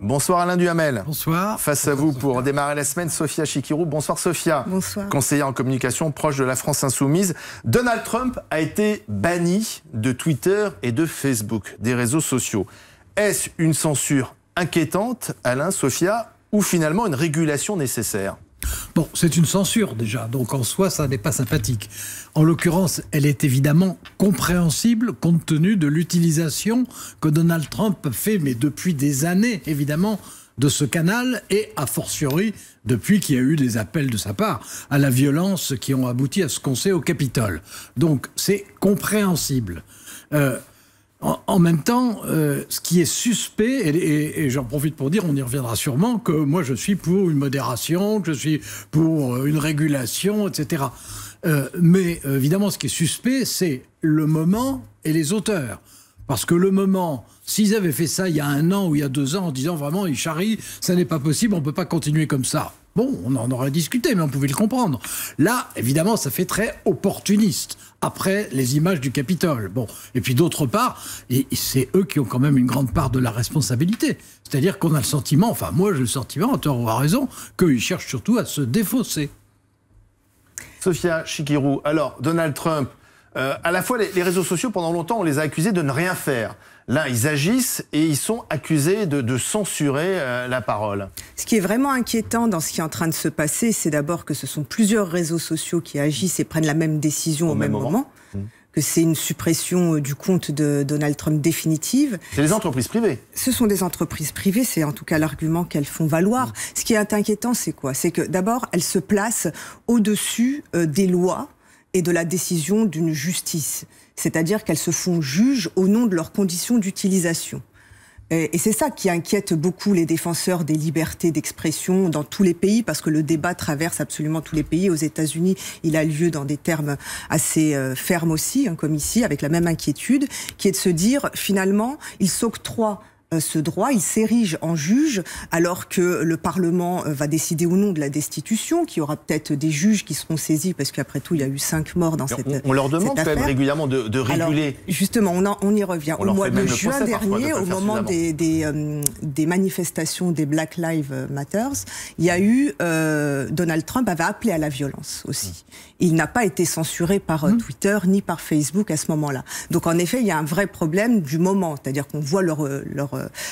Bonsoir Alain Duhamel. Bonsoir. Face à vous pour démarrer la semaine, Sophia Chikirou. Bonsoir Sophia. Bonsoir. Conseillère en communication proche de la France Insoumise. Donald Trump a été banni de Twitter et de Facebook, des réseaux sociaux. Est-ce une censure inquiétante, Alain, Sophia, ou finalement une régulation nécessaire ? Bon, c'est une censure déjà, donc en soi, ça n'est pas sympathique. En l'occurrence, elle est évidemment compréhensible compte tenu de l'utilisation que Donald Trump fait, mais depuis des années, évidemment, de ce canal, et a fortiori, depuis qu'il y a eu des appels de sa part à la violence qui ont abouti à ce qu'on sait au Capitole. Donc, c'est compréhensible. En même temps, ce qui est suspect, et j'en profite pour dire, on y reviendra sûrement, que moi je suis pour une modération, que je suis pour une régulation, etc. Mais évidemment, ce qui est suspect, c'est le moment et les auteurs. Parce que le moment, s'ils avaient fait ça il y a 1 an ou il y a 2 ans en disant vraiment, ils charrient, ça n'est pas possible, on ne peut pas continuer comme ça. Bon, on en aurait discuté, mais on pouvait le comprendre. Là, évidemment, ça fait très opportuniste, après les images du Capitole. Bon, et puis d'autre part, et c'est eux qui ont quand même une grande part de la responsabilité. C'est-à-dire qu'on a le sentiment, enfin moi j'ai le sentiment, à tort ou à raison, qu'ils cherchent surtout à se défausser. Sophia Chikirou, alors Donald Trump, à la fois les réseaux sociaux, pendant longtemps, on les a accusés de ne rien faire. Là, ils agissent et ils sont accusés de censurer la parole. Ce qui est vraiment inquiétant dans ce qui est en train de se passer, c'est d'abord que ce sont plusieurs réseaux sociaux qui agissent et prennent la même décision au même moment. Que c'est une suppression du compte de Donald Trump définitive. C'est les entreprises privées. Ce sont des entreprises privées, c'est en tout cas l'argument qu'elles font valoir. Ce qui est inquiétant, c'est quoi? C'est que d'abord, elles se placent au-dessus des lois et de la décision d'une justice. C'est-à-dire qu'elles se font juges au nom de leurs conditions d'utilisation. Et c'est ça qui inquiète beaucoup les défenseurs des libertés d'expression dans tous les pays, parce que le débat traverse absolument tous les pays. Aux États-Unis, il a lieu dans des termes assez fermes aussi, hein, comme ici, avec la même inquiétude, qui est de se dire, finalement, ils s'octroient ce droit, il s'érige en juge, alors que le Parlement va décider ou non de la destitution, qu'il y aura peut-être des juges qui seront saisis, parce qu'après tout, il y a eu 5 morts dans cette affaire. On leur demande quand même régulièrement de réguler. Alors, justement, on y revient. Au mois de juin dernier, au moment des manifestations des Black Lives Matter, il y a eu... Donald Trump avait appelé à la violence aussi. Il n'a pas été censuré par Twitter ni par Facebook à ce moment-là. Donc en effet, il y a un vrai problème du moment, c'est-à-dire qu'on voit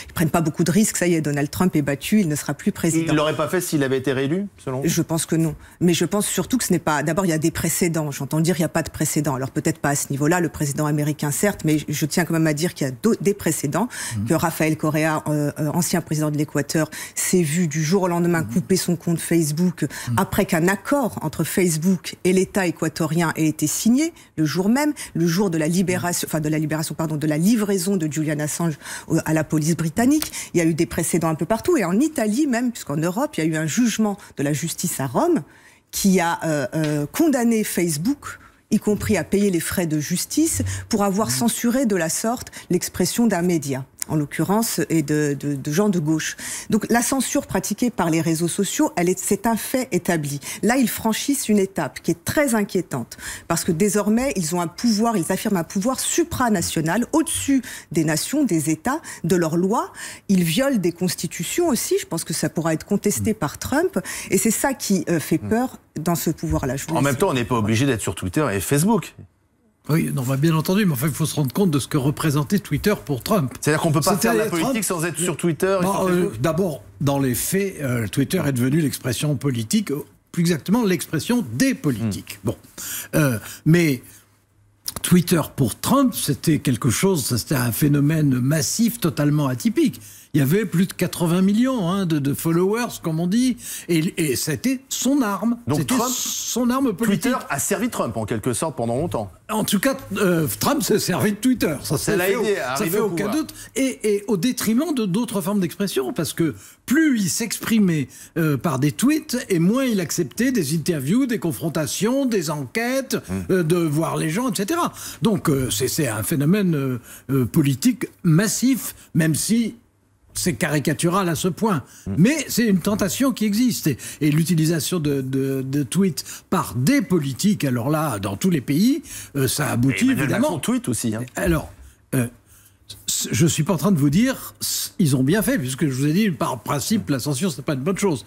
ils prennent pas beaucoup de risques, ça y est, Donald Trump est battu, il ne sera plus président. Il l'aurait pas fait s'il avait été réélu, selon vous ? Je pense que non. Mais je pense surtout que ce n'est pas... D'abord, il y a des précédents. J'entends dire qu'il n'y a pas de précédents. Alors peut-être pas à ce niveau-là, le président américain, certes, mais je tiens quand même à dire qu'il y a des précédents, que Rafael Correa, ancien président de l'Équateur, s'est vu du jour au lendemain couper son compte Facebook après qu'un accord entre Facebook et l'État équatorien ait été signé, le jour même, le jour de la libération, de la livraison de Julian Assange à la police britannique. Il y a eu des précédents un peu partout, et en Italie même, puisqu'en Europe, il y a eu un jugement de la justice à Rome qui a condamné Facebook, y compris à payer les frais de justice, pour avoir censuré de la sorte l'expression d'un média, en l'occurrence, et de gens de gauche. Donc la censure pratiquée par les réseaux sociaux, c'est un fait établi. Là, ils franchissent une étape qui est très inquiétante, parce que désormais, ils affirment un pouvoir supranational, au-dessus des nations, des États, de leurs lois. Ils violent des constitutions aussi, je pense que ça pourra être contesté par Trump, et c'est ça qui fait peur dans ce pouvoir-là. En même temps, on n'est pas obligé d'être sur Twitter et Facebook. Oui, non, bien entendu, mais enfin, il faut se rendre compte de ce que représentait Twitter pour Trump. C'est-à-dire qu'on ne peut pas faire de la politique sans être sur Twitter et d'abord, dans les faits, Twitter est devenu l'expression politique, plus exactement l'expression des politiques. Bon, mais Twitter pour Trump, c'était quelque chose, c'était un phénomène massif, totalement atypique. Il y avait plus de 80 millions de followers, comme on dit, et c'était son arme. Donc Trump, son arme politique. Twitter a servi Trump, en quelque sorte, pendant longtemps. En tout cas, Trump s'est servi de Twitter. Ça l'a aidé à arriver au pouvoir. Aucun doute. Et au détriment d'autres formes d'expression, parce que plus il s'exprimait par des tweets, et moins il acceptait des interviews, des confrontations, des enquêtes, de voir les gens, etc. Donc c'est un phénomène politique massif, même si c'est caricatural à ce point. Mais c'est une tentation qui existe. Et l'utilisation de tweets par des politiques, alors là, dans tous les pays, ça aboutit évidemment... Macron tweet aussi. Hein. Alors, Je ne suis pas en train de vous dire ils ont bien fait, puisque je vous ai dit, par principe, la censure, ce n'est pas une bonne chose.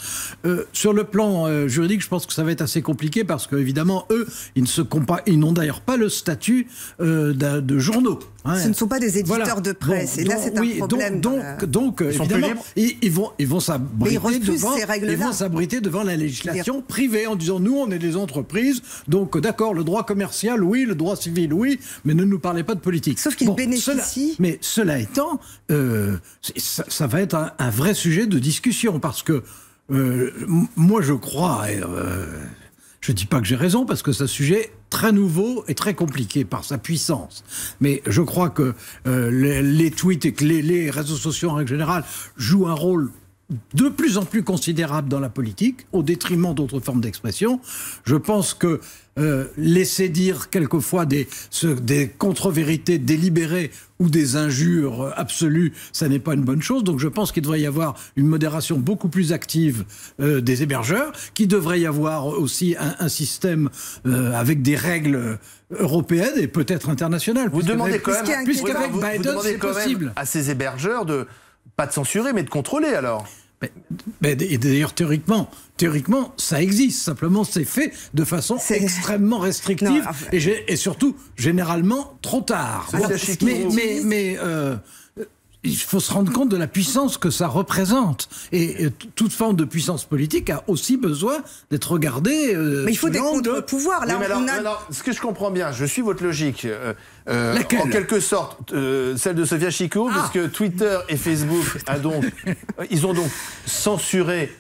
Sur le plan juridique, je pense que ça va être assez compliqué, parce qu'évidemment, eux, ils n'ont d'ailleurs pas le statut de journaux. Hein. Ce ne sont pas des éditeurs de presse, et là, c'est un problème. Donc évidemment, ils vont s'abriter devant la législation privée, en disant, nous, on est des entreprises, donc d'accord, le droit commercial, oui, le droit civil, oui, mais ne nous parlez pas de politique. Sauf qu'ils bénéficient... Cela étant, ça va être un vrai sujet de discussion, parce que moi je crois, je ne dis pas que j'ai raison, parce que c'est un sujet très nouveau et très compliqué par sa puissance, mais je crois que les tweets et que les réseaux sociaux en règle générale jouent un rôle de plus en plus considérable dans la politique, au détriment d'autres formes d'expression. Je pense que laisser dire quelquefois des contre-vérités délibérées ou des injures absolues, ça n'est pas une bonne chose. Donc je pense qu'il devrait y avoir une modération beaucoup plus active des hébergeurs, qu'il devrait y avoir aussi un système avec des règles européennes et peut-être internationales. Vous demandez quand même, puisqu'avec Biden, c'est possible. À ces hébergeurs de pas de censurer, mais de contrôler alors. Et d'ailleurs, théoriquement, ça existe. Simplement, c'est fait de façon extrêmement restrictive et surtout, généralement, trop tard. Mais il faut se rendre compte de la puissance que ça représente. Et toute forme de puissance politique a aussi besoin d'être regardée. Mais il faut des contre-pouvoirs. Là, alors, ce que je comprends bien, je suis votre logique. En quelque sorte, celle de Sophia Chikou, parce que Twitter et Facebook ils ont donc censuré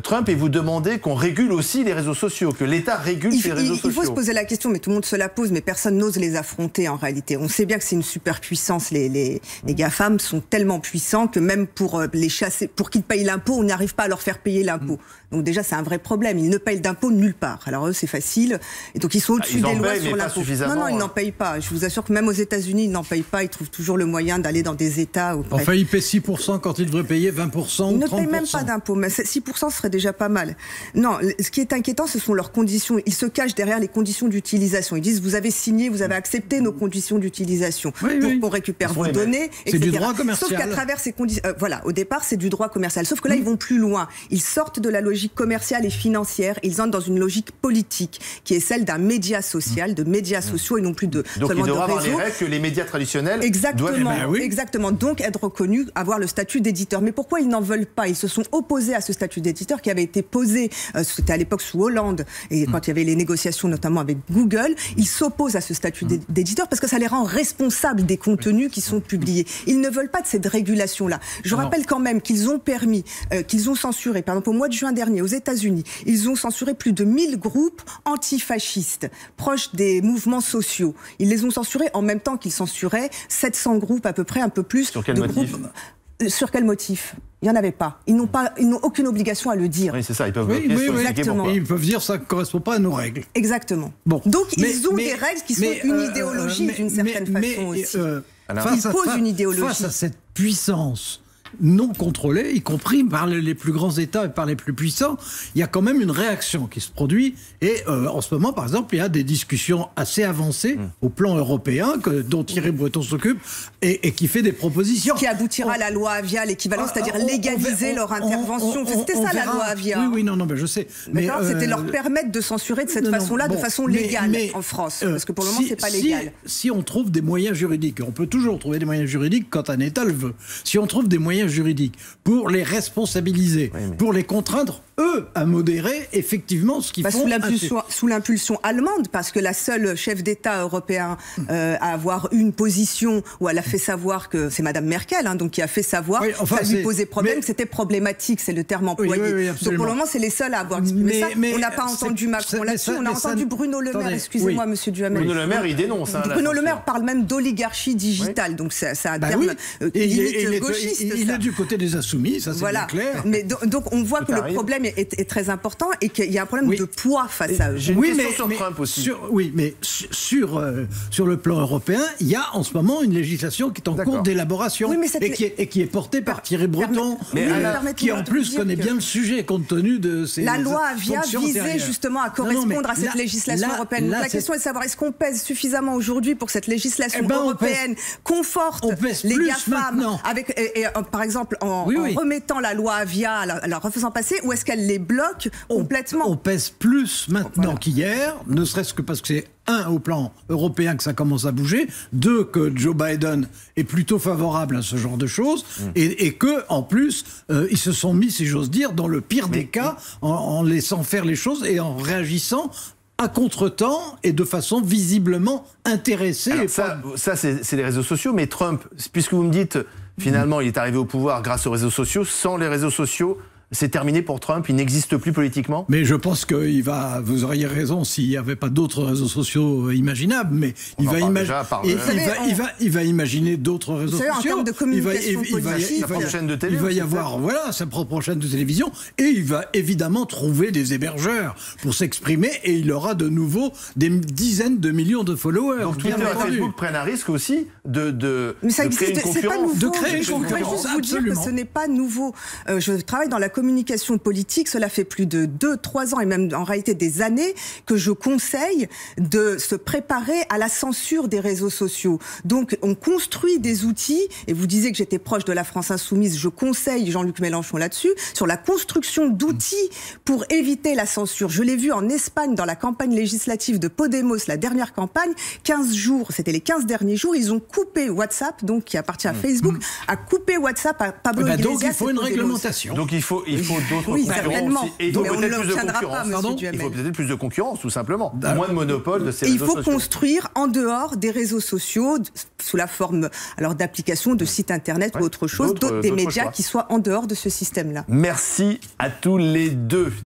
Trump, et vous demandez qu'on régule aussi les réseaux sociaux, que l'État régule ces réseaux sociaux. Il faut se poser la question, mais tout le monde se la pose, mais personne n'ose les affronter en réalité. On sait bien que c'est une superpuissance. Les GAFAM sont tellement puissants que même pour les chasser, pour qu'ils payent l'impôt, on n'arrive pas à leur faire payer l'impôt. Donc déjà, c'est un vrai problème. Ils ne payent d'impôt nulle part. Alors eux, c'est facile. Et donc ils sont au-dessus des lois sur l'impôt. Non, ils n'en payent pas. Je vous assure que même aux États-Unis, ils n'en payent pas. Ils trouvent toujours le moyen d'aller dans des États. Enfin, ils paient 6% quand ils devraient payer 20% ou 30%. Ils ne payent même pas d'impôt. Mais 6% serait déjà pas mal. Non, ce qui est inquiétant, ce sont leurs conditions. Ils se cachent derrière les conditions d'utilisation. Ils disent, vous avez signé, vous avez accepté nos conditions d'utilisation pour qu'on récupère vos données, etc. C'est du droit commercial. Sauf qu'à travers ces conditions... voilà, au départ, c'est du droit commercial. Sauf que là, ils vont plus loin. Ils sortent de la logique commerciale et financière. Ils entrent dans une logique politique, qui est celle d'un média social, de médias sociaux et non plus de donc seulement de réseaux. Donc il devra avoir les règles que les médias traditionnels doivent... Exactement. Donc être reconnus, avoir le statut d'éditeur. Mais pourquoi ils n'en veulent pas? Ils se sont opposés à ce statut d'éditeur qui avait été posé, c'était à l'époque sous Hollande, et quand il y avait les négociations notamment avec Google, ils s'opposent à ce statut d'éditeur parce que ça les rend responsables des contenus qui sont publiés. Ils ne veulent pas de cette régulation-là. Je rappelle quand même qu'ils ont permis, qu'ils ont censuré, par exemple au mois de juin dernier aux États-Unis, ils ont censuré plus de 1000 groupes antifascistes proches des mouvements sociaux. Ils les ont censurés en même temps qu'ils censuraient 700 groupes à peu près, un peu plus. Sur quel motif ? Sur quel motif? Il n'y en avait pas. Ils n'ont aucune obligation à le dire. Oui, c'est ça. Ils peuvent exactement. Et ils peuvent dire ça ne correspond pas à nos règles. Exactement. Bon. Donc ils ont des règles qui sont une idéologie d'une certaine façon aussi. Ils posent une idéologie. Face à cette puissance non contrôlée, y compris par les plus grands États et par les plus puissants, il y a quand même une réaction qui se produit. Et en ce moment, par exemple, il y a des discussions assez avancées au plan européen dont Thierry Breton s'occupe et qui fait des propositions. Qui aboutira à la loi Avia, l'équivalent, c'est-à-dire légaliser leur intervention. C'était ça la loi Avia. Oui, non, je sais. C'était leur permettre de censurer de cette façon-là, de façon légale en France. Parce que pour le moment, c'est pas légal. Si on trouve des moyens juridiques, on peut toujours trouver des moyens juridiques quand un État le veut. Si on trouve des moyens juridiques pour les responsabiliser, pour les contraindre, eux, à modérer effectivement ce qu'ils font. Sous l'impulsion allemande, parce que la seule chef d'État européen à avoir une position où elle a fait savoir que c'est Madame Merkel, donc qui a fait savoir que ça lui posait problème, que c'était problématique, c'est le terme employé. Donc pour le moment, c'est les seuls à avoir exprimé ça. On n'a pas entendu Macron là-dessus, on a entendu Bruno Le Maire, excusez-moi, Monsieur Duhamel. Bruno Le Maire, il dénonce. Bruno Le Maire parle même d'oligarchie digitale, donc c'est un terme limite gauchiste. il est du côté des insoumis, ça c'est bien clair. Mais donc on voit que le problème est très important et qu'il y a un problème de poids face à eux. J'ai une question sur Trump aussi. Sur le plan européen, il y a en ce moment une législation qui est en cours d'élaboration et qui est portée par Thierry Breton, qui en plus connaît bien le sujet compte tenu de ses La loi Avia visait antérieures. justement à correspondre à cette législation européenne. La question est de savoir est-ce qu'on pèse suffisamment aujourd'hui pour que cette législation européenne conforte les GAFAM par exemple en remettant la loi Avia, la refaisant passer, ou est-ce qu'elle les bloque complètement? On pèse plus maintenant qu'hier, ne serait-ce que parce que c'est au plan européen que ça commence à bouger, que Joe Biden est plutôt favorable à ce genre de choses, et que en plus, ils se sont mis, si j'ose dire, dans le pire des cas, en laissant faire les choses et en réagissant à contre-temps et de façon visiblement intéressée. Alors ça c'est les réseaux sociaux, mais Trump, puisque vous me dites, finalement, il est arrivé au pouvoir grâce aux réseaux sociaux, sans les réseaux sociaux, c'est terminé pour Trump, il n'existe plus politiquement? Mais je pense vous auriez raison s'il n'y avait pas d'autres réseaux sociaux imaginables, mais il va imaginer d'autres réseaux sociaux. En termes de communication politique, il va y avoir sa propre chaîne de télévision et il va évidemment trouver des hébergeurs pour s'exprimer et il aura de nouveau des dizaines de millions de followers. Donc Twitter et Facebook prennent un risque aussi de créer une concurrence. De créer une concurrence, absolument. Je veux dire que ce n'est pas nouveau. Je travaille dans la communication politique, cela fait plus de 2-3 ans et même en réalité des années que je conseille de se préparer à la censure des réseaux sociaux. Donc on construit des outils, et vous disiez que j'étais proche de la France Insoumise, je conseille Jean-Luc Mélenchon là-dessus, sur la construction d'outils pour éviter la censure. Je l'ai vu en Espagne dans la campagne législative de Podemos, la dernière campagne, 15 jours, c'était les 15 derniers jours, ils ont coupé WhatsApp, donc qui appartient à Facebook, a coupé WhatsApp à Pablo Iglesias. Donc il faut une réglementation. Donc il faut d'autres concurrences. Et il faut peut-être plus de concurrence. Il faut peut-être plus de concurrence, tout simplement. Moins de monopole de ces réseaux sociaux. Il faut construire en dehors des réseaux sociaux, sous la forme d'applications, de sites internet ou autre chose, des médias qui soient en dehors de ce système-là. Merci à tous les deux.